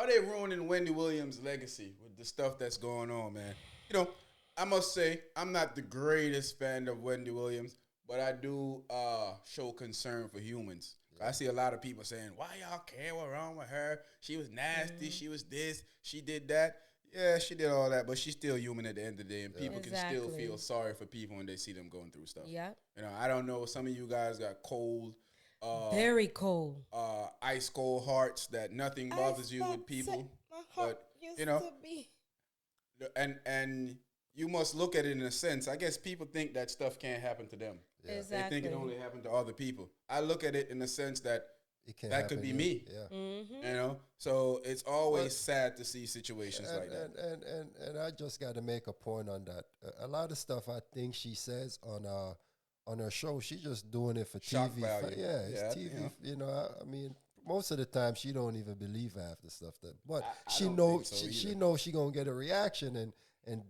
they ruining Wendy Williams' legacy with the stuff that's going on, man? You know, I must say I'm not the greatest fan of Wendy Williams, but I do show concern for humans. I see a lot of people saying, "Why y'all care? What wrong with her? She was nasty. She was this. She did that." Yeah, she did all that, but she's still human at the end of the day, and people can still feel sorry for people when they see them going through stuff. Yeah. You know, I don't know. Some of you guys got cold, Very cold. ice cold hearts that nothing bothers you with people. But you know, and you must look at it in a sense. I guess people think that stuff can't happen to them. Yeah. Exactly. They think it only happened to other people. I look at it in the sense that that could be me. Yeah. You know, so it's always sad to see situations like that. And I just got to make a point on that. A lot of stuff I think she says on her show, she's just doing it for Shock TV. value. It's TV. You know, I mean, most of the time she don't even believe half the stuff that, but she knows she knows she gonna get a reaction, and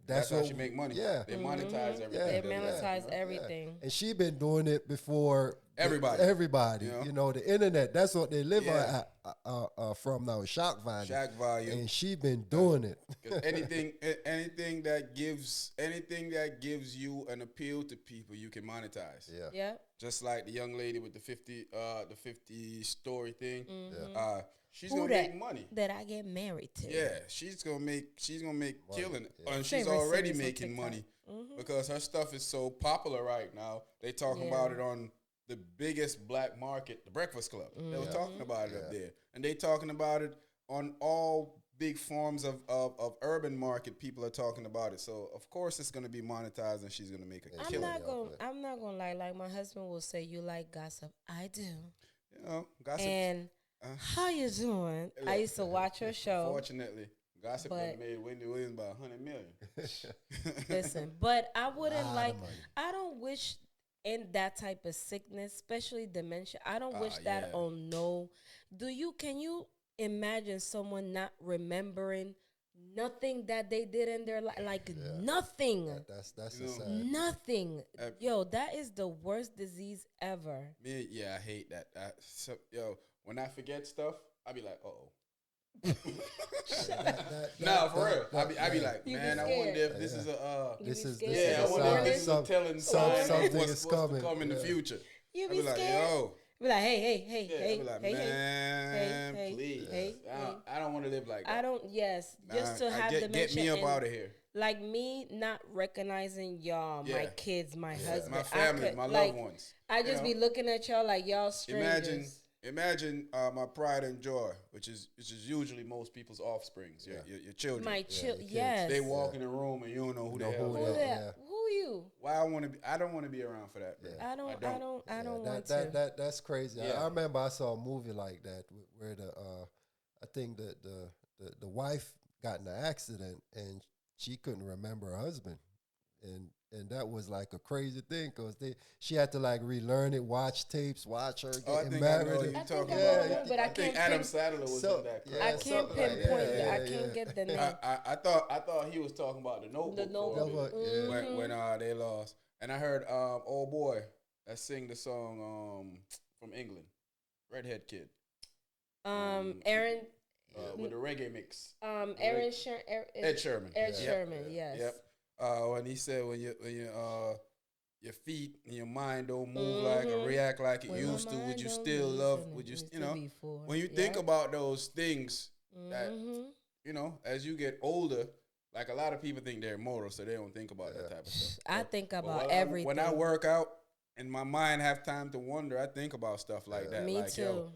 that's how she make money. Yeah, they monetize everything. They monetize everything, and she been doing it before everybody. You know, the internet. That's what they live from now. Shock value. Shock value. And she been doing it. anything that gives you an appeal to people, you can monetize. Yeah. Just like the young lady with the 50 story thing. She's Who gonna make money. That I get married to. Yeah, she's gonna make killing it. And she's already making money because her stuff is so popular right now. They talking about it on the biggest black market, the Breakfast Club. They were talking about it up there. And they talking about it on all big forms of urban market. People are talking about it. So of course it's gonna be monetized and she's gonna make a killing. I'm not gonna lie, like my husband will say, "You like gossip." I do. You know, gossip. And how you doing? I used to watch her show. Fortunately, gossip made Wendy Williams about $100 million. Listen, but I wouldn't I don't wish in that type of sickness, especially dementia. I don't wish that on no. Can you imagine someone not remembering nothing that they did in their life? Like nothing. That's nothing. Yo, that is the worst disease ever. I hate that. When I forget stuff, I be like, uh-oh. Nah, for real. I be like, man, I wonder if this is a I wonder if this is a telling sign of what's to come in the future. You be like, scared. yo. Be like, hey, I be like, man, please. I don't want to live like that. I don't. Just to have dementia. Get me up out of here. Like me not recognizing y'all, my kids, my husband, my family, my loved ones. I just be looking at y'all like y'all strangers. Imagine my pride and joy, which is usually most people's offsprings, your children. My children, yes. They walk in the room and you don't know who the hell they are. Who you? Why I don't want to be around for that. I don't want to. That's crazy. I remember I saw a movie like that where I think that the wife got in an accident and she couldn't remember her husband, and that was like a crazy thing because she had to like relearn it, watch tapes, watch her getting married. I think Adam Sandler was in that. I can't pinpoint. I can't get the name. I thought he was talking about the Notebook. The Notebook. When they lost, and I heard old boy that sing the song from England, redhead kid. Aaron. With the reggae mix. Ed Sherman. Ed Sherman. Yes. Yep. When he said when your feet and your mind don't move like or react like it used to, would you still love? Would you when you think about those things that as you get older, like a lot of people think they're immortal, so they don't think about that type of stuff. I think about everything. When I work out and my mind have time to wonder, I think about stuff like that. Me like, too.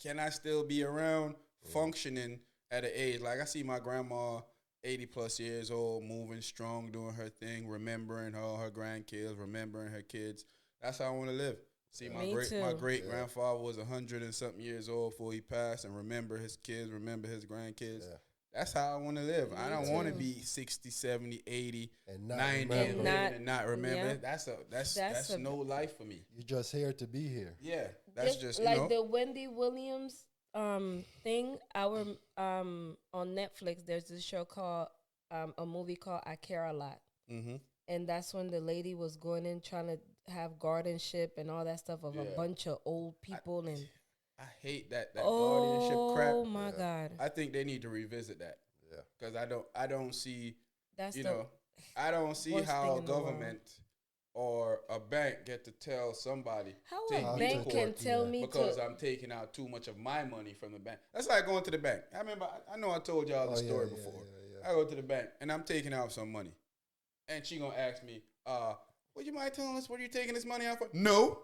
Can I still be around functioning at an age? Like I see my grandma, 80 plus years old, moving strong, doing her thing, remembering all her grandkids, remembering her kids. That's how I want to live. See, my great grandfather was 100 and something years old before he passed, and remember his kids, remember his grandkids. Yeah. That's how I want to live. I don't want to be 60, 70, 80, and 90 and not remember. Yeah. That's no life for me. You're just here to be here. Yeah. That's just like the Wendy Williams thing. On Netflix, there's this show called a movie called I Care a Lot. Mm-hmm. And that's when the lady was going in trying to have guardianship and all that stuff of a bunch of old people I hate that guardianship crap. Oh my God. I think they need to revisit that. Yeah. Because I don't see, That's you the know, I don't see worst how thing a in the world. government or a bank get to tell somebody How take a me to bank court can tell me because to. I'm taking out too much of my money from the bank. That's like going to the bank. I remember, I know I told y'all the story before. I go to the bank and I'm taking out some money, and she gonna ask me, would you mind telling us what you're taking this money out for? No.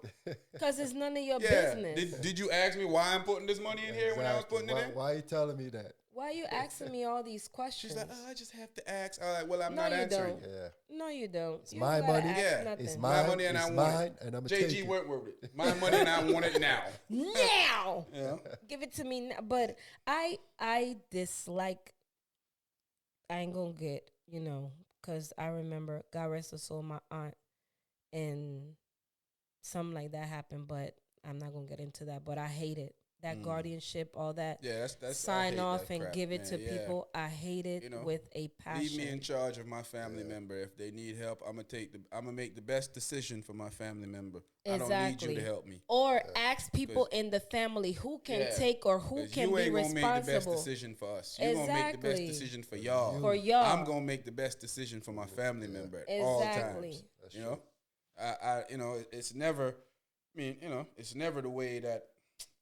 Because it's none of your business. Did you ask me why I'm putting this money in here when I was putting it in? Why are you telling me that? Why are you asking me all these questions? She's like, I just have to ask. I'm like, well, I'm No, not you answering. don't. Yeah. No, you don't. It's You my don't gotta money. ask Yeah. nothing. It's My mine. money and it's I want mine, it. and I'm gonna take JG it. Wentworth it. My money and I want it now. Now. Yeah. Give it to me now. But I dislike, I ain't gonna get, because I remember, God rest her soul, my aunt, and something like that happened, but I'm not gonna get into that. But I hate it. That guardianship, all that. Yeah, that's sign off that and crap, give it man. to people. I hate it with a passion. Leave me in charge of my family member. If they need help, I'm gonna make the best decision for my family member. Exactly. I don't need you to help me. Or ask people in the family who can take or who can be responsible. You ain't gonna make the best decision for us. You're gonna make the best decision for y'all. For y'all. I'm gonna make the best decision for my family member at all times. That's you know, I it's never. I mean, it's never the way that.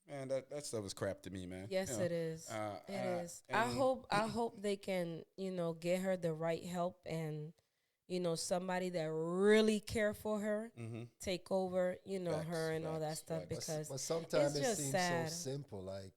Man, that stuff is crap to me, man. Yes, it is. It is. I hope they can, get her the right help and, somebody that really care for her, take over, her and all that stuff because but sometimes it's it just seems sad. so simple. Like,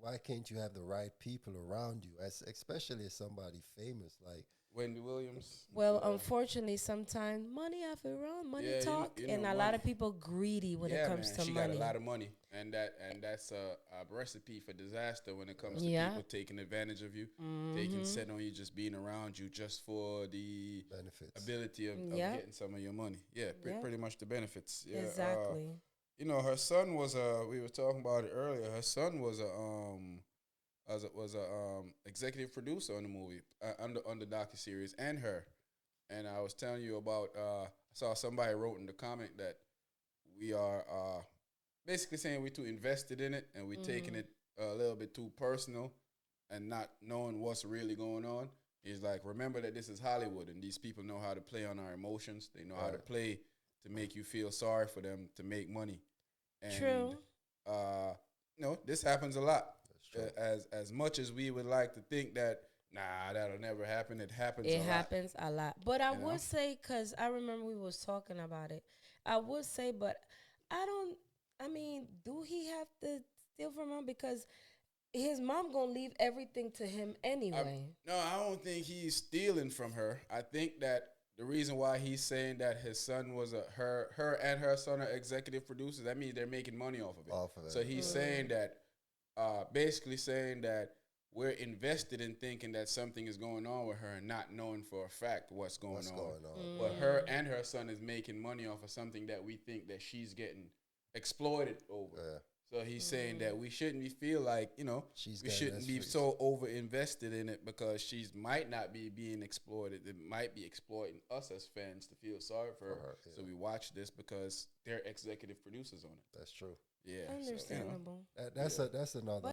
why can't you have the right people around you, especially as somebody famous like Wendy Williams? Well, unfortunately, sometimes money have to run, money talk, and a lot of people greedy when it comes to she money. She got a lot of money, and that's a recipe for disaster when it comes to people taking advantage of you, taking set on you, just being around you just for the benefits, ability of getting some of your money. Yeah, pretty much the benefits. Yeah, exactly. Her son was we were talking about it earlier. Her son was a executive producer on the movie on the docuseries and her. And I was telling you about I saw somebody wrote in the comment that we are basically saying we're too invested in it and we're taking it a little bit too personal and not knowing what's really going on. It's like, remember that this is Hollywood and these people know how to play on our emotions. They know how to play to make you feel sorry for them to make money. And, True. This happens a lot. As much as we would like to think that, that'll never happen, it happens a lot. It happens a lot. But I would say, because I remember we was talking about it, I would say, but do he have to steal from him? Because his mom going to leave everything to him anyway. I don't think he's stealing from her. I think that the reason why he's saying that his son was her and her son are executive producers, that means they're making money off of it. So he's saying that, basically saying that we're invested in thinking that something is going on with her and not knowing for a fact what's going on. But her and her son is making money off of something that we think that she's getting exploited over. Yeah. So he's saying that we shouldn't feel like, we shouldn't be so over invested in it because she might not be being exploited. It might be exploiting us as fans to feel sorry for her. Yeah. So we watch this because they're executive producers on it. That's true. Yeah. Understandable. So, that's another.